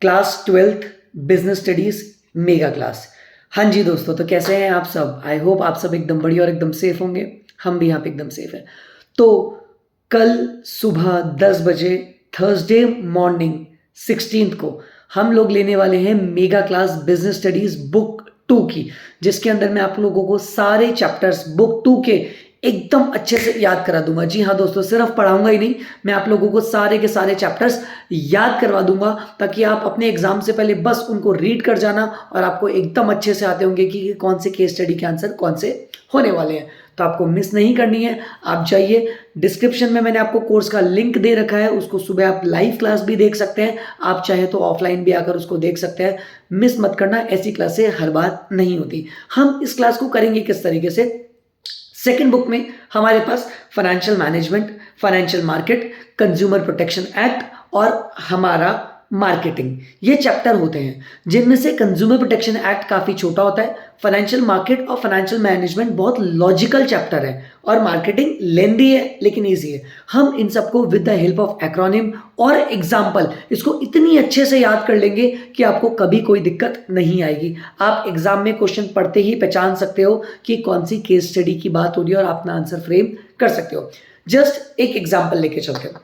Class 12th business studies mega class. हाँ जी दोस्तों, तो कैसे हैं आप सब? आई होप आप सब एकदम बढ़िया और एकदम सेफ होंगे। हम भी यहाँ पे एकदम सेफ हैं। तो कल सुबह 10 बजे थर्सडे मॉर्निंग 16 को हम लोग लेने वाले हैं mega class business studies book 2 की, जिसके अंदर मैं आप लोगों को सारे चैप्टर्स बुक 2 के एकदम अच्छे से याद करा दूंगा। जी हाँ दोस्तों, सिर्फ पढ़ाऊंगा ही नहीं, मैं आप लोगों को सारे के सारे चैप्टर्स याद करवा दूंगा, ताकि आप अपने एग्जाम से पहले बस उनको रीड कर जाना और आपको एकदम अच्छे से आते होंगे कि कौन से केस स्टडी के आंसर कौन से होने वाले हैं। तो आपको मिस नहीं करनी है। आप जाइए, डिस्क्रिप्शन में मैंने आपको कोर्स का लिंक दे रखा है, उसको सुबह आप लाइव क्लास भी देख सकते हैं, आप चाहे तो ऑफलाइन भी आकर उसको देख सकते हैं। मिस मत करना, ऐसी क्लासें हर बार नहीं होती। हम इस क्लास को करेंगे किस तरीके से? सेकेंड बुक में हमारे पास financial management, financial market, consumer protection act और हमारा मार्केटिंग, ये चैप्टर होते हैं, जिनमें से कंज्यूमर प्रोटेक्शन एक्ट काफ़ी छोटा होता है, फाइनेंशियल मार्केट और फाइनेंशियल मैनेजमेंट बहुत लॉजिकल चैप्टर है, और मार्केटिंग लेंदी है लेकिन ईजी है। हम इन सबको with the help of acronym और एग्जाम्पल इसको इतनी अच्छे से याद कर लेंगे कि आपको कभी कोई दिक्कत नहीं आएगी। आप एग्जाम में क्वेश्चन पढ़ते ही पहचान सकते हो कि कौन सी केस स्टडी की बात हो रही है और अपना आंसर फ्रेम कर सकते हो। जस्ट एक एग्जाम्पल लेके चलते हैं।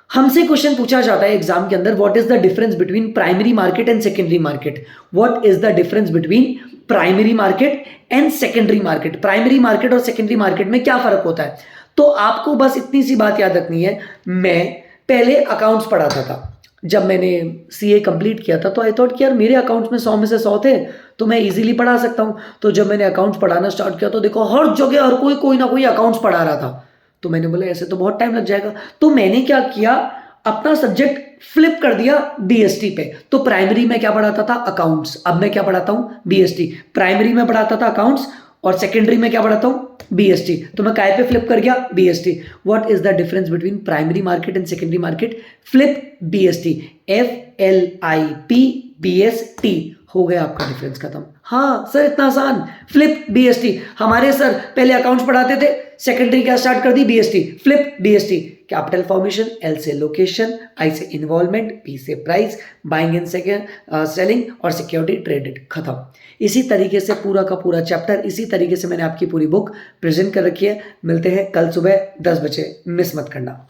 हमसे क्वेश्चन पूछा जाता है एग्जाम के अंदर, what is the difference between primary market and secondary market. What is the difference between primary market and secondary market. Primary market और सेकेंडरी मार्केट में क्या फर्क होता है? तो आपको बस इतनी सी बात याद रखनी है। मैं पहले अकाउंट्स पढ़ाता था, जब मैंने सीए कंप्लीट किया था तो आई थॉट कि यार मेरे अकाउंट्स में 100 में से 100 थे, तो मैं इजीली पढ़ा सकता हूँ। तो जब मैंने अकाउंट्स पढ़ाना स्टार्ट किया तो देखो हर जगह हर कोई ना कोई अकाउंट्स पढ़ा रहा था। तो मैंने बोला ऐसे तो बहुत टाइम लग जाएगा। तो मैंने क्या किया, अपना सब्जेक्ट फ्लिप कर दिया बीएसटी पे। तो प्राइमरी में क्या पढ़ाता था? अकाउंट्स। अब मैं क्या पढ़ाता हूँ? बीएसटी। प्राइमरी में पढ़ाता था अकाउंट्स और सेकेंडरी में क्या पढ़ाता हूँ? बीएसटी। तो मैं काय पे फ्लिप कर गया? BST. What is the difference between primary market and secondary market? Flip BST. FLIP BST हो गया आपका डिफरेंस खत्म। हाँ सर, इतना आसान। Flip BST. हमारे सर पहले अकाउंट्स पढ़ाते थे, सेकेंडरी क्या स्टार्ट कर दी? BST. Flip BST. Capital formation, L से लोकेशन, I से इन्वॉल्वमेंट, P से प्राइस, बाइंग एंड सेलिंग और सिक्योरिटी ट्रेडेड, खत्म। इसी तरीके से पूरा का पूरा चैप्टर, इसी तरीके से मैंने आपकी पूरी बुक प्रेजेंट कर रखी है। मिलते हैं कल सुबह 10 बजे, मिस मत करना।